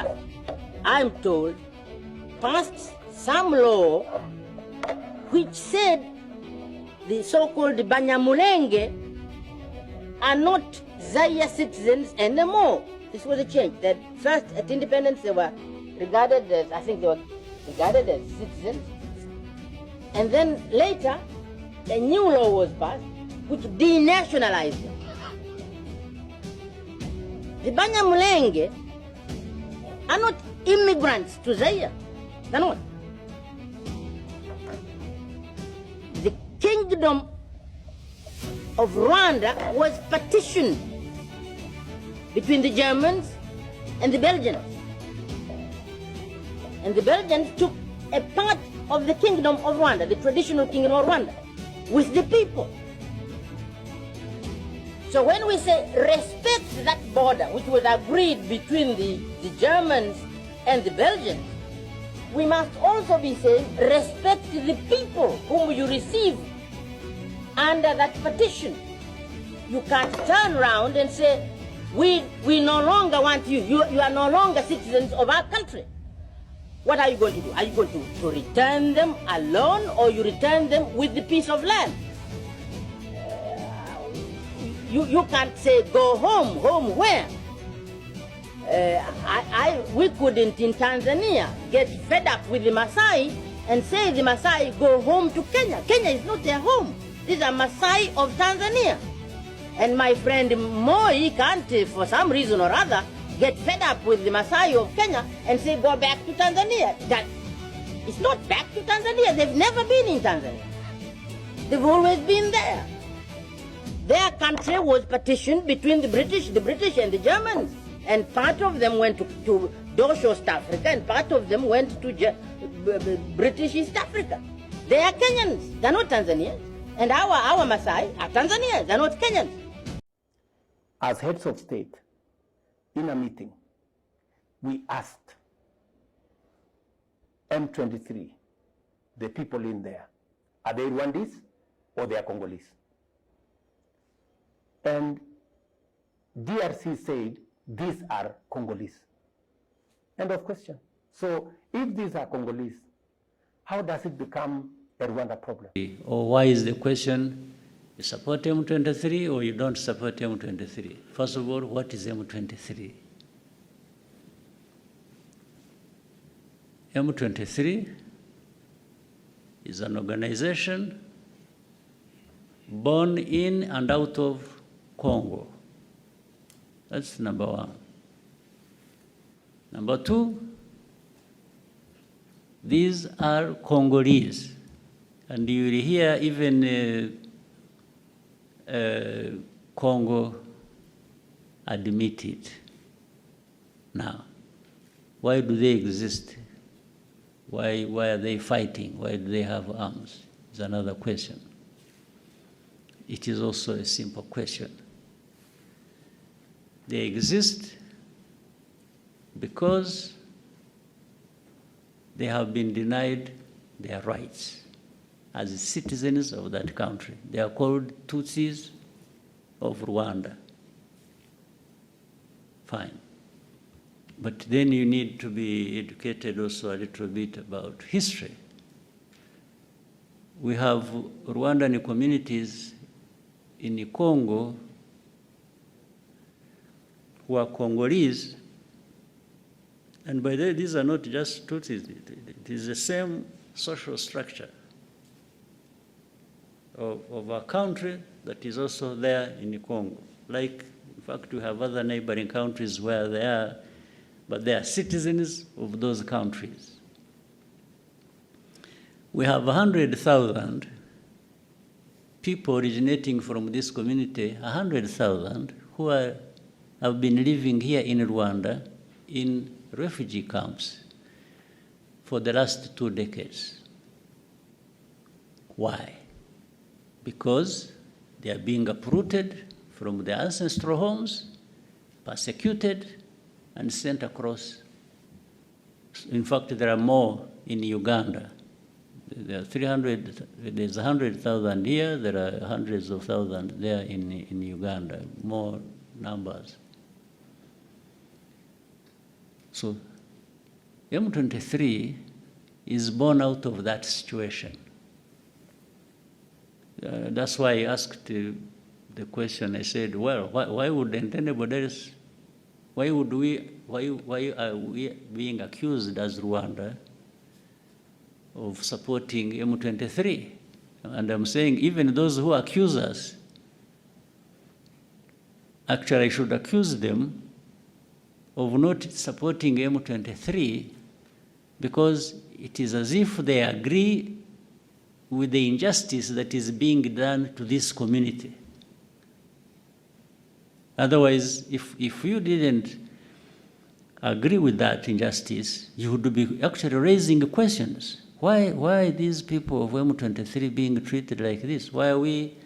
Rwanda, I'm told, passed some law which said the so-called Banyamulenge are not Zaire citizens anymore. This was a change. That first, at independence, they were regarded as, I think they were regarded as citizens. And then later, a new law was passed which denationalized them. The Banyamulenge are not immigrants to Zaire. They're not. The kingdom of Rwanda was partitioned between the Germans and the Belgians. And the Belgians took a part of the kingdom of Rwanda, the traditional kingdom of Rwanda, with the people. So when we say respect that border, which was agreed between the Germans and the Belgians, we must also be saying respect the people whom you receive under that partition. You can't turn around and say, we no longer want you. You are no longer citizens of our country. What are you going to do? Are you going to return them alone, or you return them with the piece of land? You can't say go home. Home where? We couldn't in Tanzania get fed up with the Maasai and say the Maasai go home to Kenya. Kenya is not their home. These are Maasai of Tanzania. And my friend Moi can't, for some reason or other, get fed up with the Maasai of Kenya and say go back to Tanzania. That it's not back to Tanzania. They've never been in Tanzania. They've always been there. Their country was partitioned between the British and the Germans. And part of them went to Dosho, East Africa, and part of them went to British East Africa. They are Kenyans. They're not Tanzanians. And our Maasai are Tanzanians. They're not Kenyans. As heads of state, in a meeting, we asked M23, the people in there, are they Rwandese or they are Congolese? And DRC said, these are Congolese. End of question. So if these are Congolese, how does it become a Rwanda problem? Or why is the question, you support M23 or you don't support M23? First of all, what is M23? M23 is an organization born in and out of Congo. That's number one. Number two, these are Congolese. And you will hear even Congo admit it. Now, why do they exist? Why are they fighting? Why do they have arms? Is another question. It is also a simple question. They exist because they have been denied their rights as citizens of that country. They are called Tutsis of Rwanda. Fine. But then you need to be educated also a little bit about history. We have Rwandan communities in Congo who are Congolese, and by the way, these are not just Tutsis, it is the same social structure of a country that is also there in Congo. Like, in fact, we have other neighboring countries where they are, but they are citizens of those countries. We have 100,000 people originating from this community, 100,000 who have been living here in Rwanda in refugee camps for the last 2 decades. Why? Because they are being uprooted from their ancestral homes, persecuted, and sent across. In fact, there are more in Uganda. There are 300, there's 100,000 here, there are hundreds of thousands there in Uganda, more numbers. So M23 is born out of that situation. That's why I asked the question. I said, well, why wouldn't anybody else, why are we being accused as Rwanda of supporting M23? And I'm saying even those who accuse us, actually I should accuse them of not supporting M23 because it is as if they agree with the injustice that is being done to this community. Otherwise, if you didn't agree with that injustice, you would be actually raising questions. Why these people of M23 being treated like this? Why are we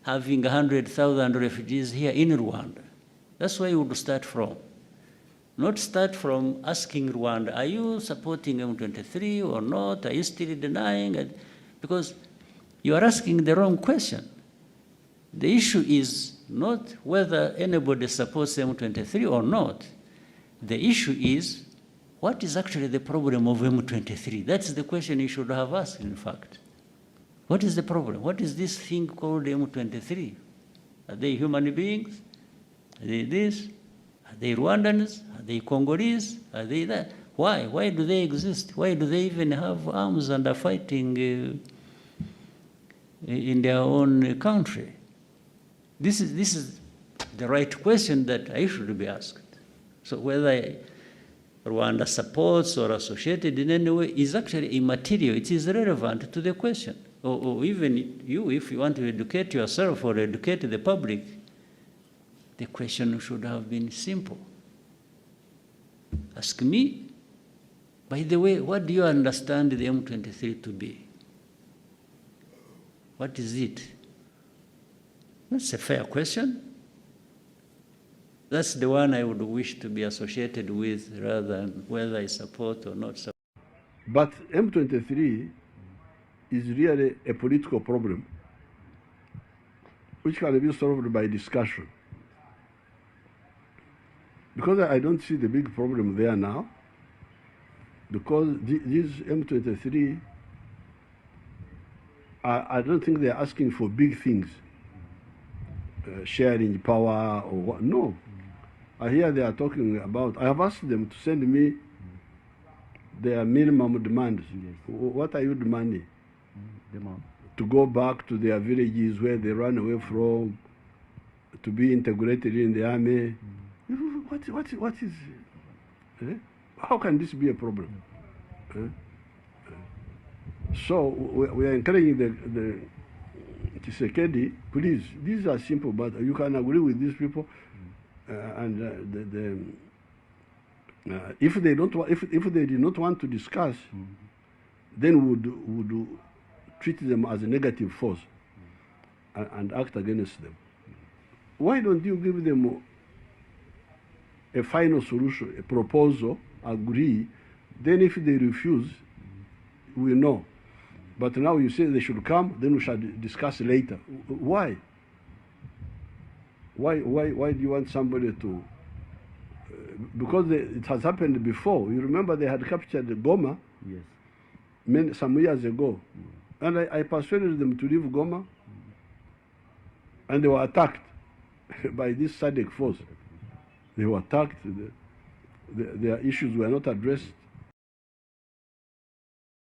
having 100,000 refugees here in Rwanda? That's where you would start from. Not start from asking Rwanda, are you supporting M23 or not? Are you still denying it? Because you are asking the wrong question. The issue is not whether anybody supports M23 or not. The issue is, what is actually the problem of M23? That's the question you should have asked, in fact. What is the problem? What is this thing called M23? Are they human beings? Are they this? Are they Rwandans? Are they Congolese? Are they that? Why? Why do they exist? Why do they even have arms and are fighting in their own country? This is the right question that I should be asked. So whether Rwanda supports or associated in any way is actually immaterial. It is irrelevant to the question. Or even you, if you want to educate yourself or educate the public, the question should have been simple. Ask me, by the way, what do you understand the M23 to be? What is it? That's a fair question. That's the one I would wish to be associated with rather than whether I support or not support. But M23 is really a political problem which can be solved by discussion. Because I don't see the big problem there now, because these M23, I don't think they're asking for big things, sharing power or what. No. I hear they are talking about, I have asked them to send me their minimum demands. Yes. What are you demanding? Demand. To go back to their villages where they ran away from, to be integrated in the army. What is, how can this be a problem? So we are encouraging the Tshisekedi, please, these are simple, but you can agree with these people, and if they don't, if they did not want to discuss, then would treat them as a negative force and act against them. Why don't you give them a final solution, a proposal, agree? Then if they refuse, we know. But now you say they should come, then we shall discuss later. Why? Why do you want somebody to? Because it has happened before. You remember they had captured Goma, yes, some years ago. And I persuaded them to leave Goma, and they were attacked by this SADC force. They were attacked, their issues were not addressed.